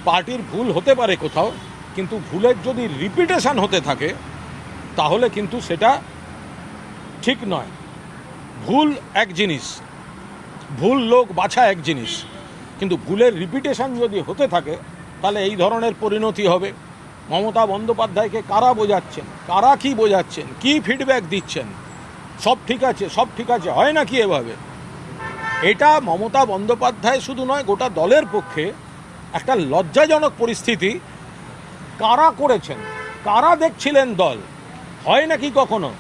পার্টির ভুল হতে পারে কোথাও, কিন্তু ভুলের যদি রিপিটেশন হতে থাকে তাহলে কিন্তু সেটা ঠিক নয়। ভুল এক জিনিস, ভুল লোক বাছা এক জিনিস, কিন্তু ভুলের রিপিটেশন যদি হতে থাকে তাহলে এই ধরনের পরিণতি হবে। মমতা বন্দ্যোপাধ্যায়কে কারা বোঝাচ্ছেন, কারা কি বোঝাচ্ছেন, কি ফিডব্যাক দিচ্ছেন, সব ঠিক আছে সব ঠিক আছে, হয় না কি এভাবে? এটা মমতা বন্দ্যোপাধ্যায় শুধু নয়, গোটা দলের পক্ষে একটা লজ্জাজনক পরিস্থিতি। কারা করেছেন, কারা দেখছিলেন দল? হয় নাকি কখনো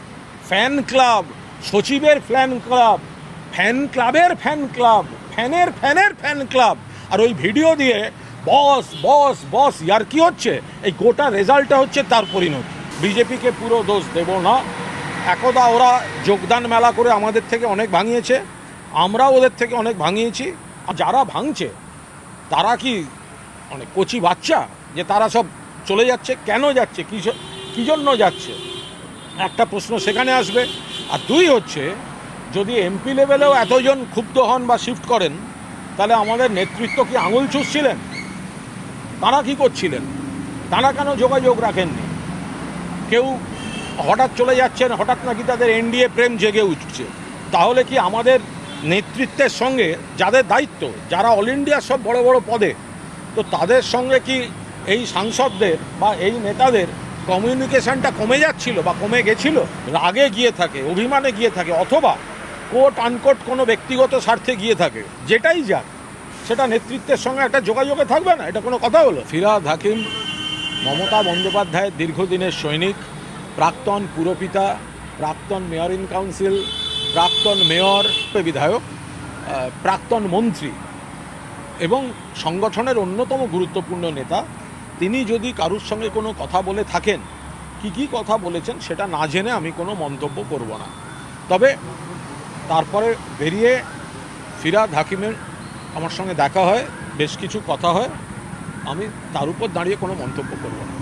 ফ্যান ক্লাব, সচিবের ফ্যান ক্লাব, ফ্যান ক্লাবের ফ্যান ক্লাব, ফ্যানের ফ্যানের ফ্যান ক্লাব, আর ওই ভিডিও দিয়ে বস বস বস ইয়ার কি হচ্ছে? এই গোটা রেজাল্টটা হচ্ছে তার পরিণতি। বিজেপিকে পুরো দোষ দেব না। একদা ওরা যোগদান মেলা করে আমাদের থেকে অনেক ভাঙিয়েছে, আমরাও ওদের থেকে অনেক ভাঙিয়েছি। আর যারা ভাঙছে তারা কি অনেক কচি বাচ্চা যে তারা সব চলে যাচ্ছে? কেন যাচ্ছে, কী জন্য যাচ্ছে? একটা প্রশ্ন সেখানে আসবে। আর দুই হচ্ছে, যদি এমপি লেভেলেও এতজন ক্ষুব্ধ হন বা শিফট করেন, তাহলে আমাদের নেতৃত্ব কি আঙুল চুষছিলেন? তারা কি করছিলেন? তারা কেন যোগাযোগ রাখেননি? কেউ হঠাৎ চলে যাচ্ছেন, হঠাৎ নাকি তাদের এনডিএ প্রেম জেগে উঠছে। তাহলে কি আমাদের নেতৃত্বের সঙ্গে যাদের দায়িত্ব, যারা অল ইন্ডিয়ার সব বড় বড় পদে, তো তাদের সঙ্গে কি এই সাংসদদের বা এই নেতাদের কমিউনিকেশনটা কমে যাচ্ছিল বা কমে গেছিল? রাগে গিয়ে থাকে, অভিমানে গিয়ে থাকে, অথবা কোট আনকোট কোনো ব্যক্তিগত স্বার্থে গিয়ে থাকে, যেটাই যাক সেটা নেতৃত্বের সঙ্গে একটা যোগাযোগে থাকবে না? এটা কোনো কথা হলো? ফিরহাদ হাকিম মমতা বন্দ্যোপাধ্যায়ের দীর্ঘদিনের সৈনিক, প্রাক্তন পুরপিতা, প্রাক্তন মেয়র ইন কাউন্সিল, প্রাক্তন মেয়র, বিধায়ক, প্রাক্তন মন্ত্রী এবং সংগঠনের অন্যতম গুরুত্বপূর্ণ নেতা। তিনি যদি কারুর সঙ্গে কোনো কথা বলে থাকেন, কি কথা বলেছেন সেটা না জেনে আমি কোনো মন্তব্য করব না। তবে তারপরে বেরিয়ে ফিরহাদ হাকিমের আমার সঙ্গে দেখা হয়, বেশ কিছু কথা হয়, আমি তার উপর দাঁড়িয়ে কোনো মন্তব্য করব না।